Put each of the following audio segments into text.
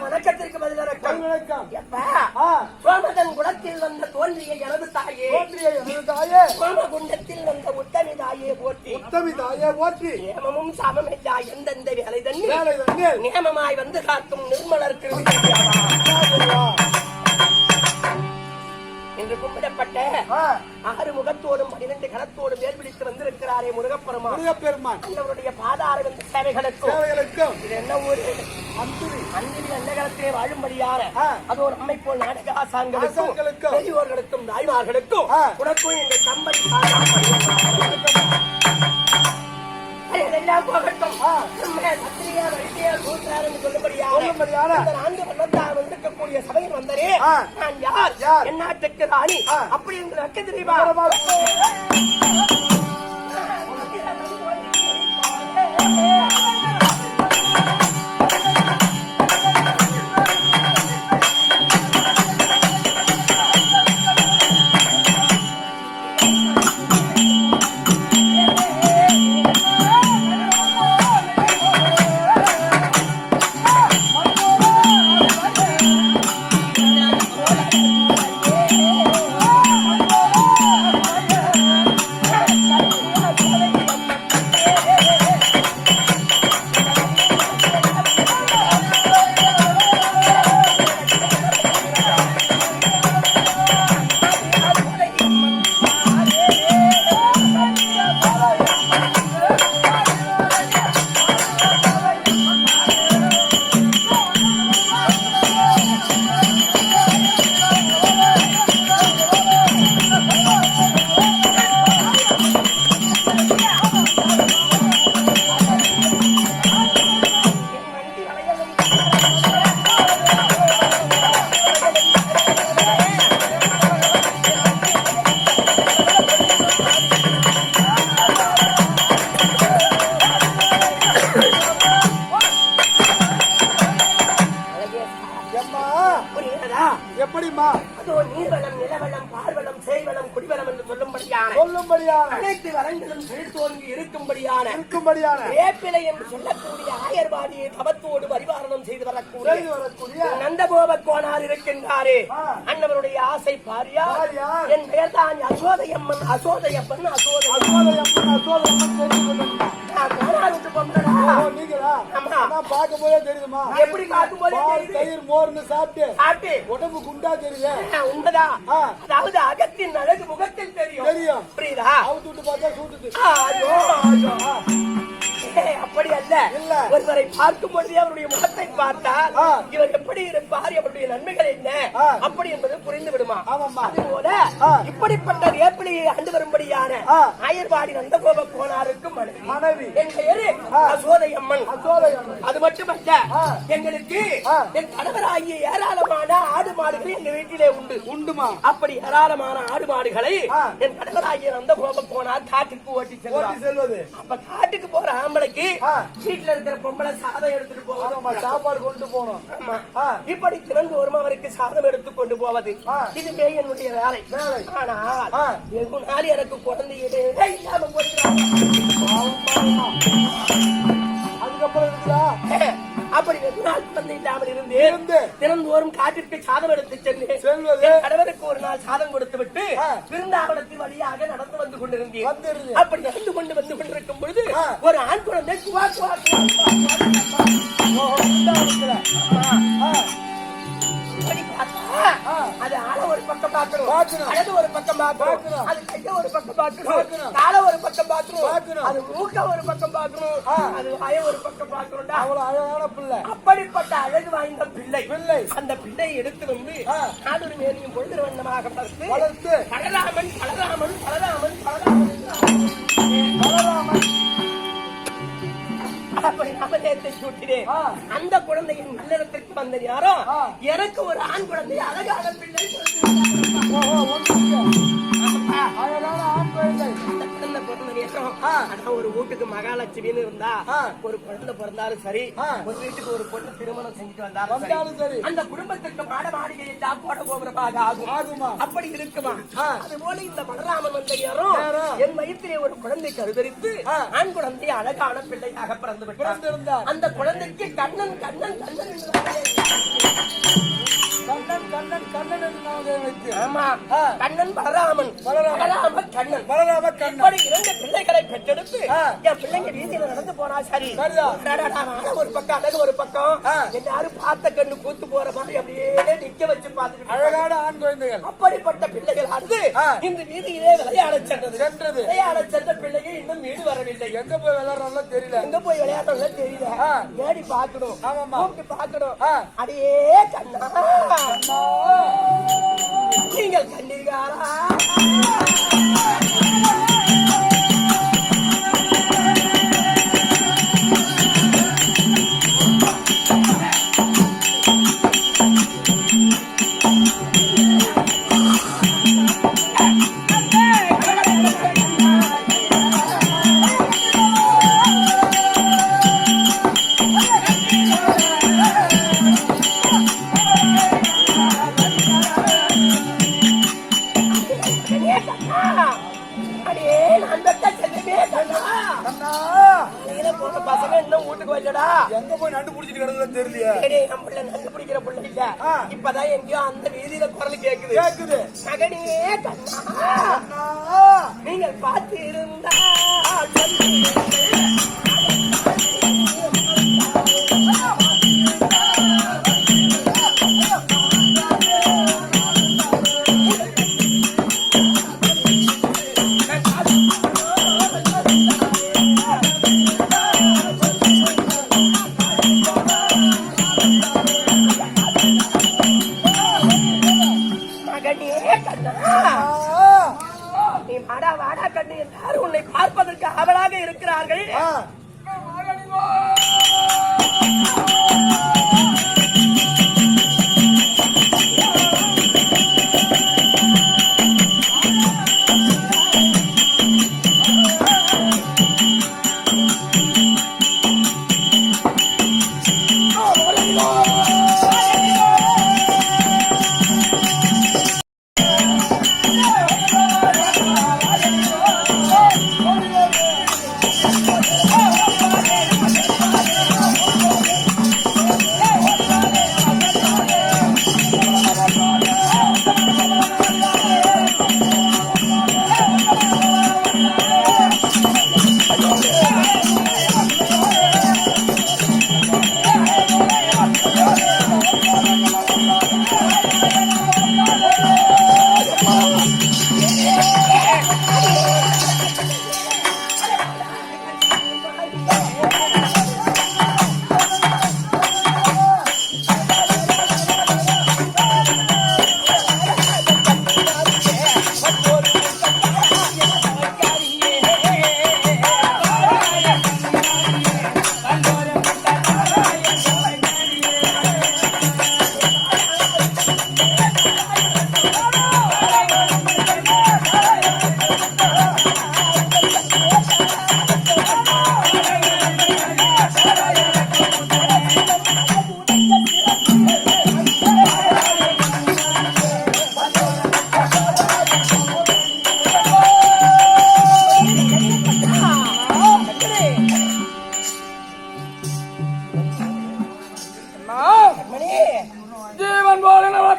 வணக்கத்திற்கு பதில் சோமதன் குலத்தில் வந்த தோன்றிய எனது தாயே சோமகுண்டத்தில் வந்த உத்தமி தாயே போற்றி நியமமும் சமமில்லா எந்தெந்த வேலை தண்ணி நியமமாய் வந்து காக்கும் நிர்மலருக்கு என்று கும்பிடப்பட்ட 6 முகத்தோடும் 12 கணத்தோடும் வேல் பிடித்து வந்திருக்கிறாரே முருகப்பெருமான் அவருடைய பாதார வந்து சேவைகளுக்கும் இது என்ன ஊரு அந்திரி அந்த காலத்திலே வாழும்படியான அது ஒரு அம்மை போல் நாடக ஆசான்களுக்கும் பெரியோர்களுக்கும் தாய்மார்களுக்கும் உனக்கும் எங்கள் கம்பெனி போகட்டும் சொல்லும்படியான 4 வண்ணத்தால் வந்திருக்கக்கூடிய சபையில் வந்தரே நான் யார் என் நாட்டுக்கு ராணி அப்படி என்று நக்க தெரியுமா புரிகிறதா? எப்படிமா? அதோ நீர்வளம், நிலவளம், பால்வளம், செய்வளம், குடிவளம் என்று சொல்லும்படியான அனைத்து வளங்களும் செழித்தோங்கி இருக்கும்படியான வேப்பிலை என்று சொல்லக்கூடிய ஆயர்வாடியை தவத்தோடு பரிபாலனம் செய்து வரக்கூடிய நந்தகோப கோனார் இருக்கின்றாரே, அண்ணவருடைய ஆசை பாரியா. என் பெயர் தான் அசோதையம்மன். அசோதையப்பன் கோனாருக்கு பொங்கலா? எப்படி பார்க்கும் போதே தயிர் மோர்னு சாப்பிட்டு உடம்பு குண்டா தெரியுது. உண்மைதான். அதாவது அகத்தின் அழகு முகத்தில் தெரியும். புரியுதா? அவுத்து பார்த்தா சூட்டுது. அப்படி அல்ல. ஒருவரை பார்க்கும் பொழுதே அவருடைய முகத்தை பார்த்தால் இவர் எப்படி இருப்பார், அவருடைய நன்மைகள் என்ன அப்படி என்பது புரிந்து விடுமா. அதுபோல இப்படிப்பட்ட வேப்பிலையை ஆண்டு வரும்படியான ஆயர்வாடி நந்தகோப கோனாருக்கு மனைவி என் பெயரு அசோதையம்மன். அது மட்டுமல்ல, எங்களுக்கு என் கணவராகிய ஏராளமான ஆடு மாடுகள் எங்க வீட்டிலே உண்டுமா. அப்படி ஏராளமான ஆடு மாடுகளை என் கணவராகிய நந்தகோப கோனார் காட்டுக்கு ஓட்டி செல்வது. அப்ப காட்டுக்கு போற ஆம்பளைக்கு வீட்டுல இருக்கிற பொம்பளை சாதம் எடுத்துட்டு போவோம், சாப்பாடு கொண்டு போனோம். இப்படி திறந்து ஒரு அவருக்கு சாதம் எடுத்து கொண்டு போவது இதுவே என்னுடைய வேலை. ஆனால் வெகு நாள் எனக்கு குழந்தையே இல்லாம போயிருக்கிறாங்க. அதுக்கப்புறம் அப்படி வெகு நாள் குழந்தை இல்லாமல் இருந்து தினந்தோறும் காட்டிற்கு சாதம் எடுத்து சென்று கடவுளுக்கு ஒரு நாள் சாதம் கொடுத்து விட்டு விருந்தாவனத்தின் வழியாக நடந்து வந்து கொண்டிருந்தேன். அப்படி நடந்து கொண்டு வந்து கொண்டிருக்கும் பொழுது ஒரு ஆண் குழந்தை அது ஆள ஒரு பக்கம் பார்க்கணும், அழகு ஒரு பக்கம் பார்க்கணும், அது கைய ஒரு பக்கம் பார்க்கணும், கால ஒரு பக்கம் பார்க்கணும், அது மூக்க ஒரு பக்கம் பார்க்கணும், அது வாய ஒரு பக்கம் பார்க்கணும். அவ்வளவு அழகான பிள்ளை. அப்படிப்பட்ட அழகு வாய்ந்த பிள்ளை அந்த பிள்ளையை எடுத்து வந்து நாடொரு மேலையும் பொழுது வண்ணமாக வளர்த்து பலராமன் பலராமன் பலராமன் பலராமன் அப்படி நாமதேயத்தை சூட்டினேன். அந்த குழந்தையின் நல்லறத்திற்கு வந்த யாரும் எனக்கு ஒரு ஆண் குழந்தை அழகான பிள்ளை ஒரு வீட்டுக்கு மகாலட்சுமின்னு இருந்தா ஒரு குழந்தை பிறந்தாலும் சரி, ஒரு வீட்டுக்கு ஒரு பொண்ணு திருமணம் செஞ்சுட்டு வந்தாலும் சரி, அந்த குடும்பத்திற்கு மாட மாளிகை எல்லாம் போட கோபுரமாக ஆகுமா. அப்படி இருக்குமா. அது போல இந்த பலராமன் வந்த யாரும் என் வயிற்றிலே ஒரு குழந்தை கருதரித்து ஆண் குழந்தை அழகான பிள்ளையாக பிறந்திருந்தார். அந்த குழந்தைக்கு கண்ணன் கண்ணன் கண்ணன் கண்ணன் பலராமன் பலராம கண்ணன் இப்படி இரண்டு பிள்ளைகளை பெற்றெடுத்து என் பிள்ளைங்க வீதியில நடந்து போனா சரி, ஒரு பக்கம் அழகு ஒரு பக்கம் எல்லாரும் பார்த்த கண்ணு கூத்து போற மாதிரி அப்படியே நிக்க வச்சு பார்த்துட்டு அழகான ஆண் குழந்தைகள். அப்படிப்பட்ட பிள்ளைகள் ஆனது இந்த வீதியிலே விளையாட சென்றது. விளையாட சென்ற பிள்ளைகள் இன்னும் வீடு வரவில்லை. எங்க போய் விளையாடுறோம் தெரியல, எங்க போய் விளையாடுறோம் தெரியல. ஏடி பாக்கணும், கூப்பிட்டு பாக்கணும். அடியே கண்ணா நீங்கள் கண்ணீர்காரா பசங்க இன்னும் வீட்டுக்கு வரலடா. எங்க போய் நண்டு புடிச்சிட்டு கிடக்குதுன்னு தெரியலையா? நம்ம பிள்ளை நண்டு பிடிக்கிற பிள்ளை இல்ல. இப்பதான் எங்கேயோ அந்த வீதியில குரல் கேக்குது. மகனே கண்ணா நீங்கள் பார்த்து இருந்தா வாடா கண்ணு எல்லாரும் உன்னை பார்ப்பதற்கு ஆவலாக இருக்கிறார்கள்.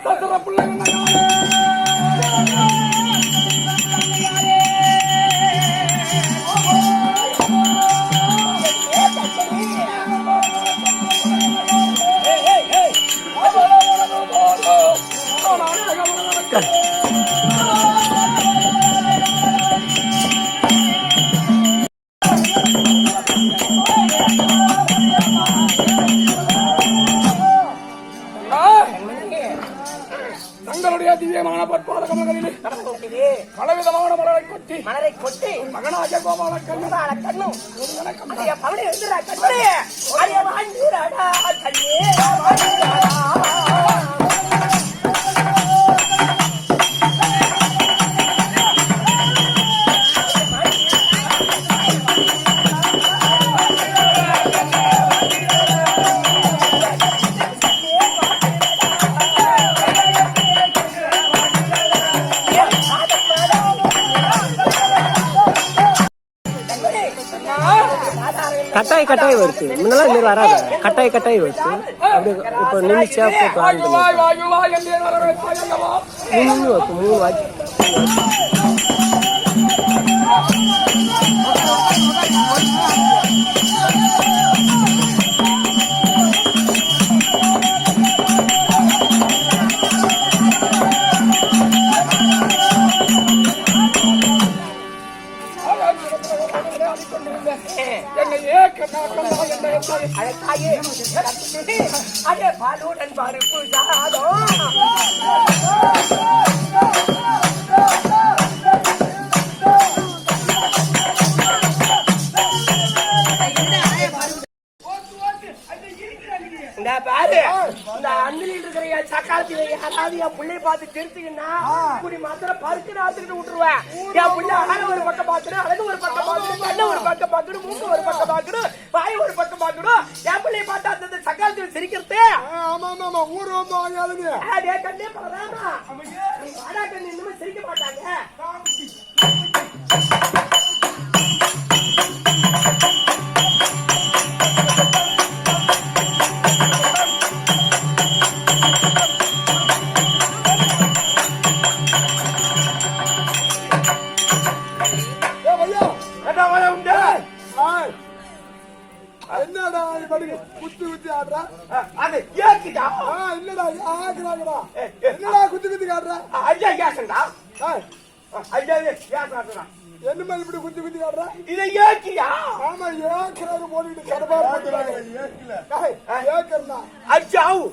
சதுர பிள்ளைங்க தங்களுடைய திவ்யமான பட்பாத கமல்களிலே பலவிதமான மலரை கொட்டி மகனாக கோபால கண்ணும் பவனி எழுதுறா கண்ணே அரிய வாழ்ந்துராடா கண்ணே கட்டாய் வருது முன்னெல்லாம் இந்த மாதிரி வராது கட்டாய் வருது அப்படி இப்போ நிமிஷா போட்டு மூணு வாட்டி அழகாயே அடே பாலுடன் பருப்பு சாதம் இந்த பாரு இந்த அந்தில இருக்கிற சக்காலத்துல யாராவது என் பிள்ளைய பார்த்து தெரிஞ்சுக்கின்னா இப்படி மாத்திரம் பருத்து நாத்துக்கிட்டு விட்டுருவேன். என் பிள்ளை அழகு ஒரு பக்கம் பார்க்கணும், அழகு ஒரு பக்கம் பார்க்கணும், கண்ணு ஒரு பக்கம் பார்க்கணும், மூக்கு ஒரு பக்கம் பார்க்கணும், வாய் ஒரு பக்கம் பார்க்கணும். என் பிள்ளைய பார்த்தா அந்த சக்காலத்துல சிரிக்கிறது ஊர் வந்து வாங்காதுங்க அதே கண்ணே பரவாமா வாடா கண்ணு இன்னுமே சிரிக்க மாட்டாங்க. என்னடா குத்து குத்தி ஆடுறா இல்லடா ஆக்குறாங்கடா என்னடா குத்தி காட்டுறா ஐயா கேசண்டா என்ன மாதிரி இப்படி குத்தி காட்டுறா இதை ஏக்கியா ஆமா ஏக்கிறாரு போட்டுக்கிட்டு கடப்பா ஏக்கர்னா அச்சாவு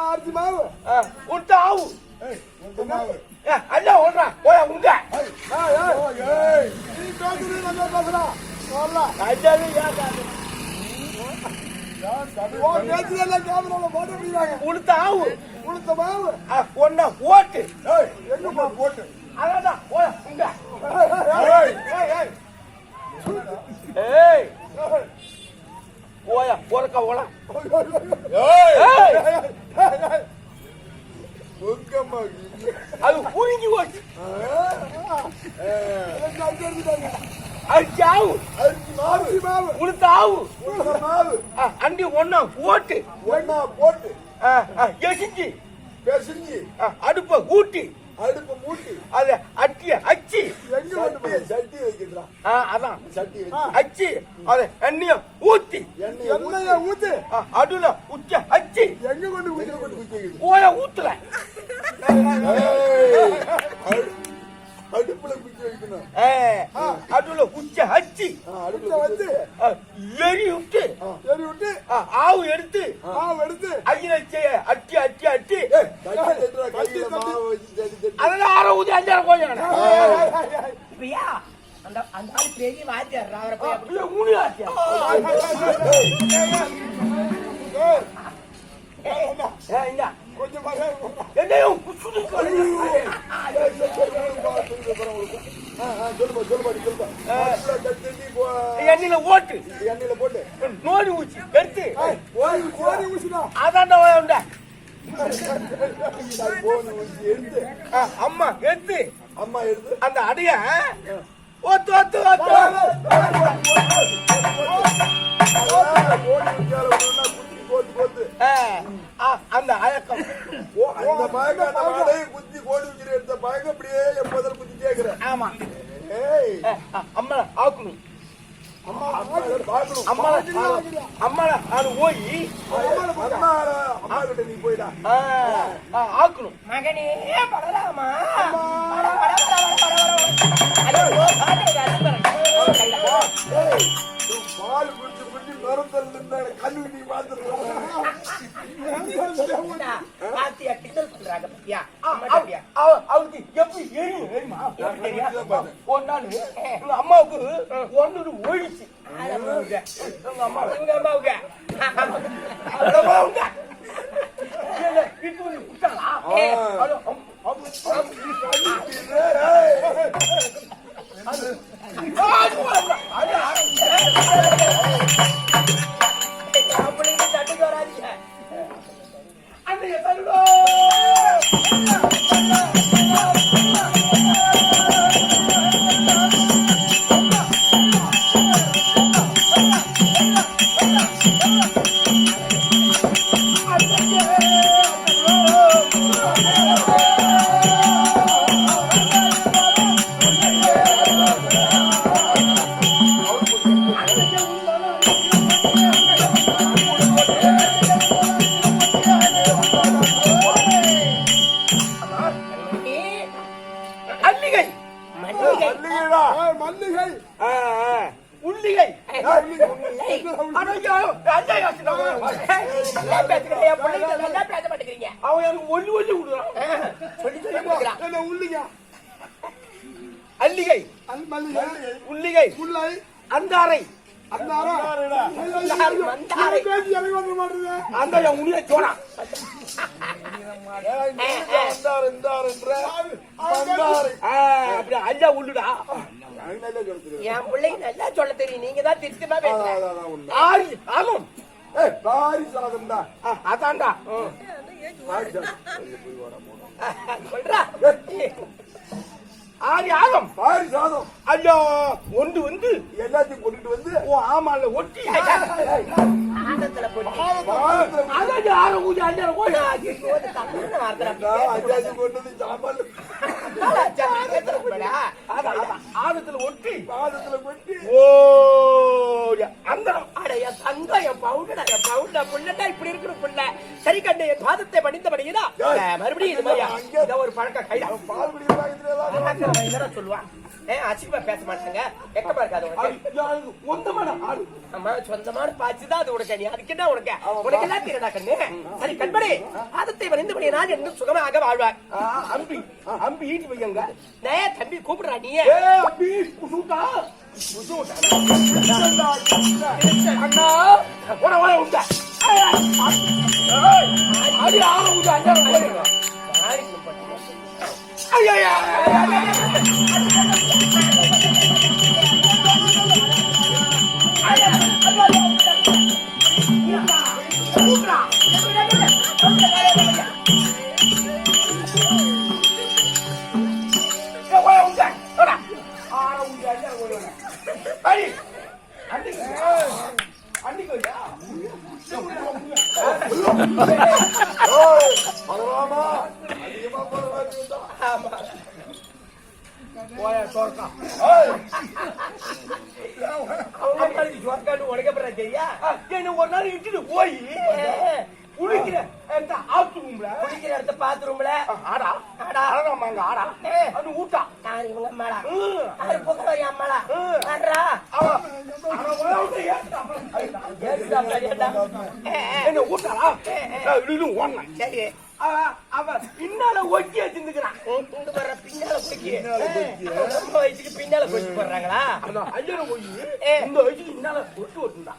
அரிசி மாவு உண்டாவு அல்ல ஓடுறா போய உங்க நீ பேசுறது நல்லா பேசுறா அஜாவே ஏக்காது உளுத்த ஆவு உளுத்த மாவு ஒன்ன ஓட்டு எங்க போட்டு அதான் போய உங்க போய போறக்க ஓல அது புரிஞ்சு போச்சு அரிசாவு உளுத்தாவு அண்டி ஒன்னா போட்டு எசிஞ்சு அடுப்ப ஊட்டி அத அட்டிய அச்சி சட்டி வைக்கிறான் அதான் சட்டி அச்சி அத எண்ணெய ஊத்தி எண்ணெய ஊத்து அடுல உச்ச அச்சி எங்க கொண்டு ஓய ஊத்துல அடுப்புல குச்சி வைக்கணும் அடுல உச்ச அச்சி அடுப்புல வந்து எரி விட்டு ஆவு எடுத்து ஐயனை அட்டி அட்டி அட்டி அதெல்லாம் ஆற ஊதி அஞ்சாறு கொஞ்சம் இப்பயா அந்த அந்த ஆளு பெரிய வாத்தியார் அவரை போய் அப்படியே மூணு வாத்தியார் கொஞ்சம் என்னையும் எண்ணெயில ஓட்டு எண்ணெயில போட்டு நோடி ஊச்சி எடுத்து அதான் அம்மா எடுத்து அந்த அடைய ஒத்து ஒத்து அந்த அழக்கம் குத்தி கோடி வச்சு எடுத்த பயங்க அப்படியே எப்போதும் குத்தி கேட்கிறேன். ஆமா ஏய் அம்மா ஆக்கணும் அம்மா அது போய் அம்மா கிட்ட நீ போயிடா ஆக்கணும் மகனே படலாமா பால் குடிச்சு குடிச்சு நொறுத்தல் கல்லு நீ பாத்துருக்க பாத்தியா கிண்டல் பண்றாங்க பாத்தியா அவளுக்கு எப்படி ஏறிமா ஒரு நாள் உங்க அம்மாவுக்கு ஒன்னு ஓடிச்சு உங்க அம்மாவுக்கு தட்டுக்கு வராதிங்க அன்றைய தருடோ அல்லிகை உள்ளிகை அந்தாரை அந்த உன்னிய சோழா அல்ல உள்ளுடா என் பிள்ளைங்க நல்லா சொல்ல தெரியும். நீங்க தான் திருத்தமா பேசுறீங்க. ஆமாம் அதான்டா சொல்றா ஆரி ஆகம் பாரி சாதம் ஐயோ ஒன்று வந்து எல்லாத்தையும் கொண்டுட்டு வந்து ஓ ஆமால ஒட்டி ஆனத்துல போட்டு அதான் ஆரம் ஊதி அஞ்சரை கோடி அஞ்சாச்சு கொண்டது சாப்பாடு ஆனத்துல ஒட்டி பாதத்துல கொட்டி ஓ அந்த அடைய தங்க என் பவுண்டா என் பவுண்டா புள்ளட்டா இப்படி இருக்கிற புள்ள சரி கண்டு என் பாதத்தை படிந்தபடியா மறுபடியும் இது மாதிரி ஒரு பழக்க கையில பால் குடிக்கிறாங்க சொல்லுவான் அசிங்கமா பேச மாட்டாங்க எக்கமா இருக்காது சொந்தமான பாச்சுதான் அது உனக்கு நீ அதுக்கு என்ன உனக்கு உனக்கு எல்லாம் தீரடா கண்ணு சரி கண்படி பாதத்தை வரைந்தபடியே நான் என்று சுகமாக வாழ்வார் அம்பி அம்பி ஈட்டி வையங்க தம்பி கூப்பிடுறா நீ அம்பி புசூட்டா அண்ணா உன உண்டா அடி ஆக உண்டு அஞ்சாறு ஐயா ஒரு நாள் இட்டுட்டு போய் குளிக்கிற இடத்த பாத்ரூம்ல ஆடா ஆடா ஆடாமாங்க ஆடா அது ஊட்டா இவங்க மேல அம்மாடா ஆடுறா என்ன ஊட்டாளா சரி அவ பின்னால ஒக்கி வச்சிருந்துக்கிறான் பின்னால ரொம்ப வயசுக்கு பின்னால கொச்சு போடுறாங்களா ஐயோ போய் இந்த வயசுக்கு பின்னால ஒட்டு ஓட்டுண்டா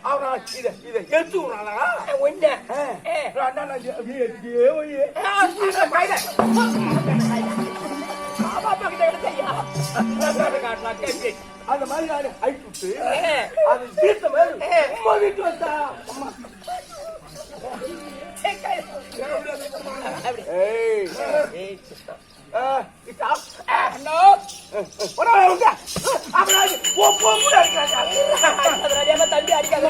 அவன் இத எடுத்து விடுறாங்களா ஒண்ணு அந்த மாதிரி ஐட்டு அது தீர்த்த மாதிரி வீட்டு வந்தா தம்பி அடிக்காத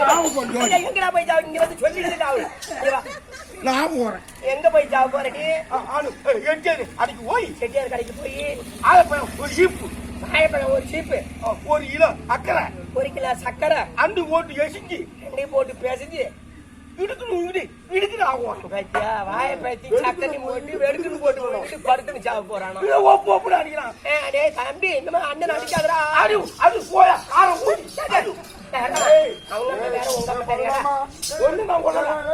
இங்க வந்து சொல்லிட்டு நான் போறேன். எங்க போய் சாவ போற நீ? எட்டேரு அடிக்கு போய் செட்டியார் கடைக்கு போய் ஆலப்பழம் ஒரு சீப்பு, வாழைப்பழம் ஒரு சீப்பு, 1 கிலோ அக்கறை, 1 கிலோ சக்கரை அண்டு போட்டு எசிஞ்சு ரெண்டையும் போட்டு பேசிச்சு இடுக்கணும் இடுக்குன்னு ஆகும். பத்தியா வாயை பத்தி சக்கரை போட்டு வெடுக்குன்னு போட்டு விட்டு படுத்துன்னு சாவ போறானோ. ஒப்பு ஒப்புன்னு அடிக்கிறான். டேய் தம்பி இந்த மாதிரி அண்ணன் அடிக்காதடா. அது போயா காரம் ஊதி அவங்க வேற உங்க அம்மா வேற. ஒண்ணு நான் கொள்ளலாம்.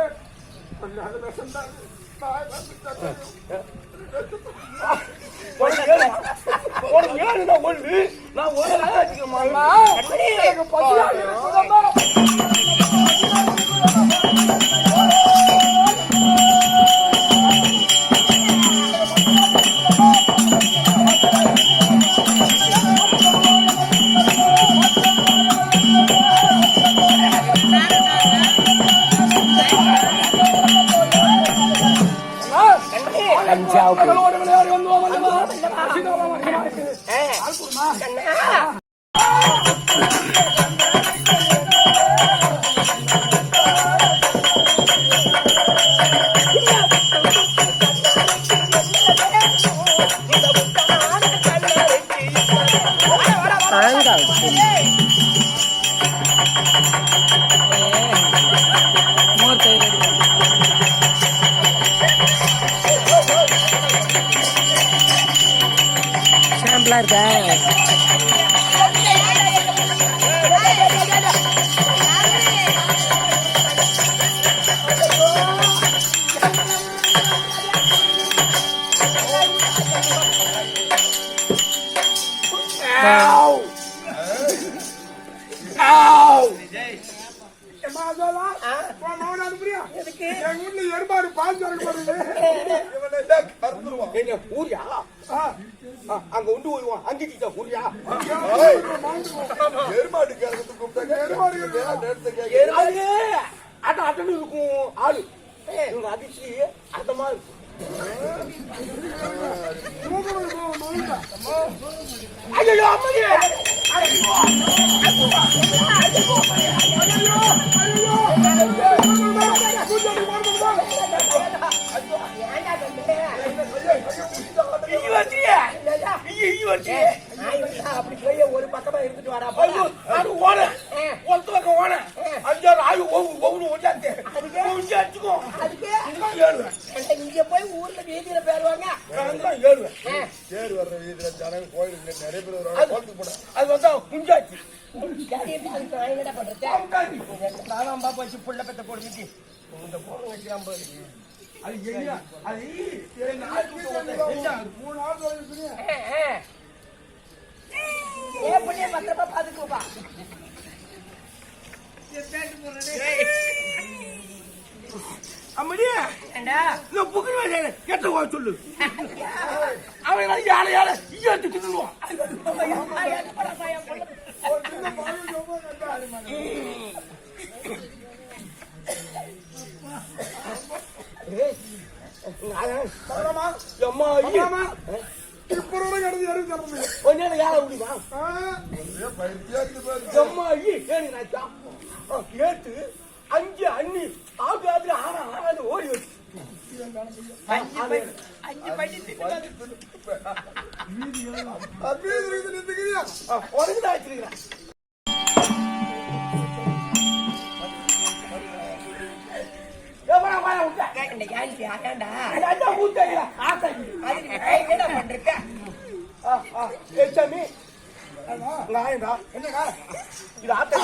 விளையாடி வந்தோம். சாம்பிளா இருக்கா? எருமாடு பால் ஊரியா அங்க உண்டு போய்வான் அங்கிட்ட ஊரியா எருமாடு அட்டன் இருக்கும் ஆளு இவங்க அதிர்ச்சி அந்த மாதிரி ஐயோ அம்மையே அப்படி போய் ஒரு பக்கமா இருந்துட்டு வாடா. இங்க போய் ஊர்ல வீதியில பேருவாங்க. அது வந்தா குஞ்சாச்சு என்ன பண்றது? நானும் பாப்பா வச்சு புள்ள பெத்த போடுச்சு இந்த போன வச்சுக்காம அது அது 3 நாள் ஏன் பண்ணிய பத்திரமா பாத்துக்கோப்பா. அம்மடியா ஏண்டா இந்த புக்கு கெட்ட வா சொல்லு அவன் யாரை யாரை இயற்று தின்னுவான். கேட்டு 5 அண்ணி ஆகாது 6 ஓடி வச்சு 5 பட்டி என்னடா இது ஆட்ட